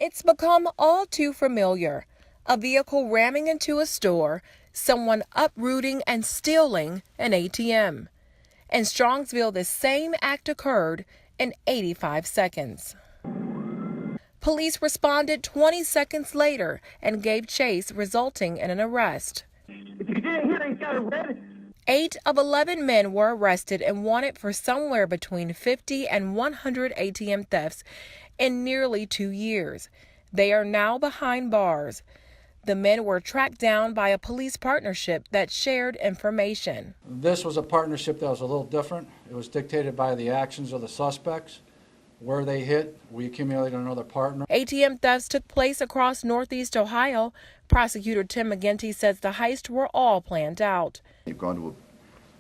It's become all too familiar. A vehicle ramming into a store, someone uprooting and stealing an ATM. In Strongsville, the same act occurred in 85 seconds. Police responded 20 seconds later and gave chase, resulting in an arrest. If you didn't hear, he's got a red. 8 of 11 men were arrested and wanted for somewhere between 50 and 100 ATM thefts in nearly 2 years. They are now behind bars. The men were tracked down by a police partnership that shared information. This was a partnership that was a little different. It was dictated by the actions of the suspects. Where they hit, we accumulated another partner. ATM thefts took place across Northeast Ohio. Prosecutor Tim McGinty says the heists were all planned out. They've gone to a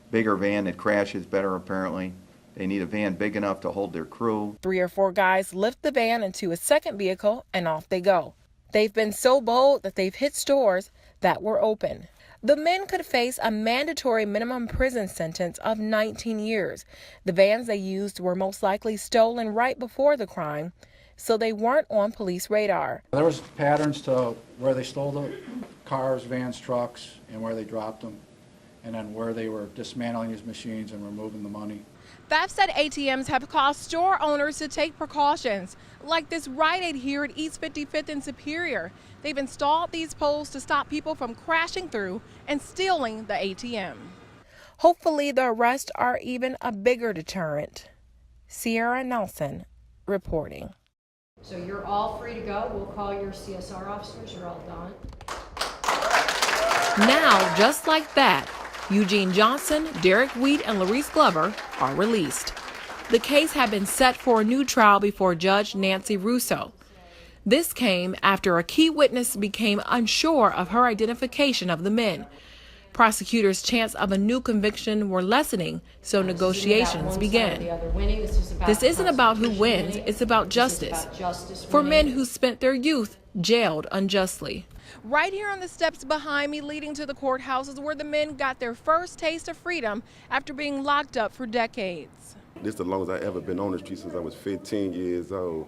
bigger van that crashes better, apparently. They need a van big enough to hold their crew. 3 or 4 guys lift the van into a second vehicle and off they go. They've been so bold that they've hit stores that were open. The men could face a mandatory minimum prison sentence of 19 years. The vans they used were most likely stolen right before the crime, so they weren't on police radar. There was patterns to where they stole the cars, vans, trucks, and where they dropped them, and then where they were dismantling these machines and removing the money. Thefts at ATMs have caused store owners to take precautions, like this Rite Aid here at East 55th and Superior. They've installed these poles to stop people from crashing through and stealing the ATM. Hopefully the arrests are even a bigger deterrent. Ciarra Nelson reporting. So you're all free to go. We'll call your CSR officers. You're all done. Now, just like that, Eugene Johnson, Derek Wheat, and Larice Glover are released. The case had been set for a new trial before Judge Nancy Russo. This came after a key witness became unsure of her identification of the men. Prosecutors' chance of a new conviction were lessening, so negotiations began. This isn't about who wins, it's about justice for men who spent their youth jailed unjustly. Right here on the steps behind me leading to the courthouse is where the men got their first taste of freedom after being locked up for decades. This is the longest I've ever been on the street since I was 15 years old.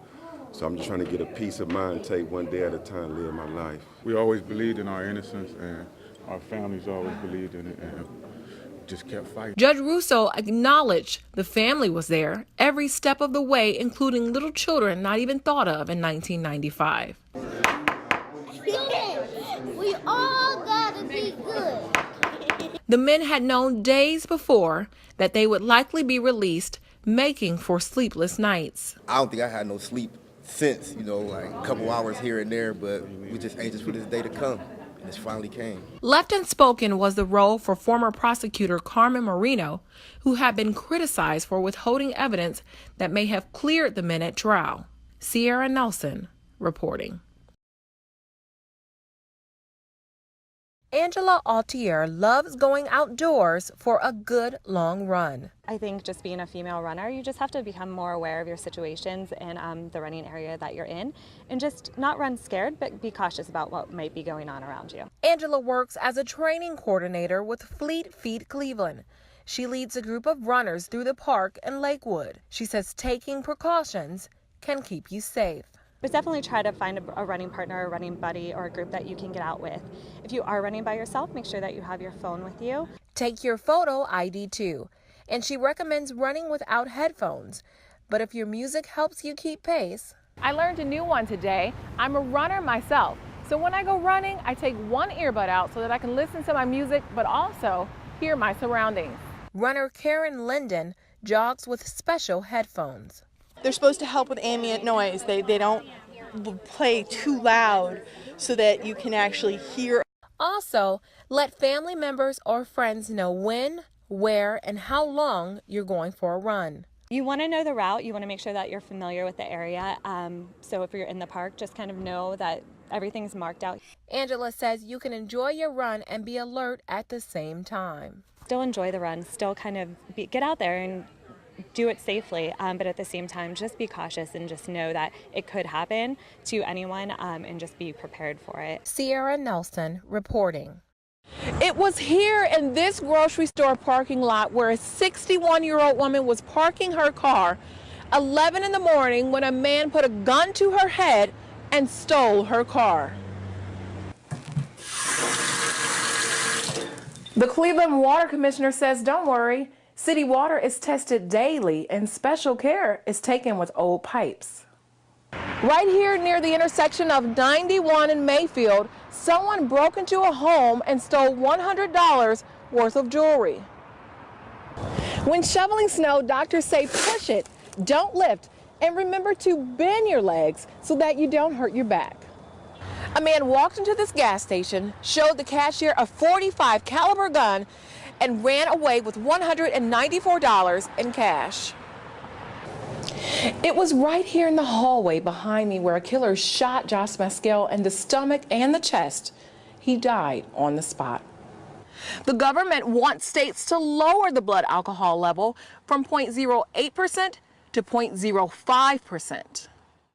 So I'm just trying to get a peace of mind, take one day at a time, live my life. We always believed in our innocence, and our families always believed in it, and just kept fighting. Judge Russo acknowledged the family was there every step of the way, including little children not even thought of in 1995. We all gotta be good. The men had known days before that they would likely be released, making for sleepless nights. I don't think I had no sleep since, like a couple hours here and there, but we just anxious for this day to come, and it finally came. Left unspoken was the role for former prosecutor Carmen Marino, who had been criticized for withholding evidence that may have cleared the men at trial. Ciarra Nelson reporting. Angela Altier loves going outdoors for a good long run. I think just being a female runner, you just have to become more aware of your situations and the running area that you're in, and just not run scared, but be cautious about what might be going on around you. Angela works as a training coordinator with Fleet Feet Cleveland. She leads a group of runners through the park in Lakewood. She says taking precautions can keep you safe. But definitely try to find a running partner, a running buddy, or a group that you can get out with. If you are running by yourself, make sure that you have your phone with you. Take your photo ID too. And she recommends running without headphones. But if your music helps you keep pace. I learned a new one today. I'm a runner myself. So when I go running, I take one earbud out so that I can listen to my music, but also hear my surroundings. Runner Karen Linden jogs with special headphones. They're supposed to help with ambient noise. They don't play too loud so that you can actually hear. Also, let family members or friends know when, where, and how long you're going for a run. You want to know the route. You want to make sure that you're familiar with the area. So if you're in the park, just kind of know that everything's marked out. Angela says you can enjoy your run and be alert at the same time. Still enjoy the run. Still kind of get out there and do it safely, but at the same time, just be cautious and just know that it could happen to anyone, and just be prepared for it. Ciarra Nelson reporting. It was here in this grocery store parking lot where a 61-year-old woman was parking her car 11 in the morning when a man put a gun to her head and stole her car. The Cleveland Water Commissioner says don't worry, city water is tested daily and special care is taken with old pipes. Right here near the intersection of 91 and Mayfield, someone broke into a home and stole $100 worth of jewelry. When shoveling snow, doctors say push it, don't lift, and remember to bend your legs so that you don't hurt your back. A man walked into this gas station, showed the cashier a .45 caliber gun, and ran away with $194 in cash. It was right here in the hallway behind me where a killer shot Josh Maskell in the stomach and the chest. He died on the spot. The government wants states to lower the blood alcohol level from 0.08% to 0.05%.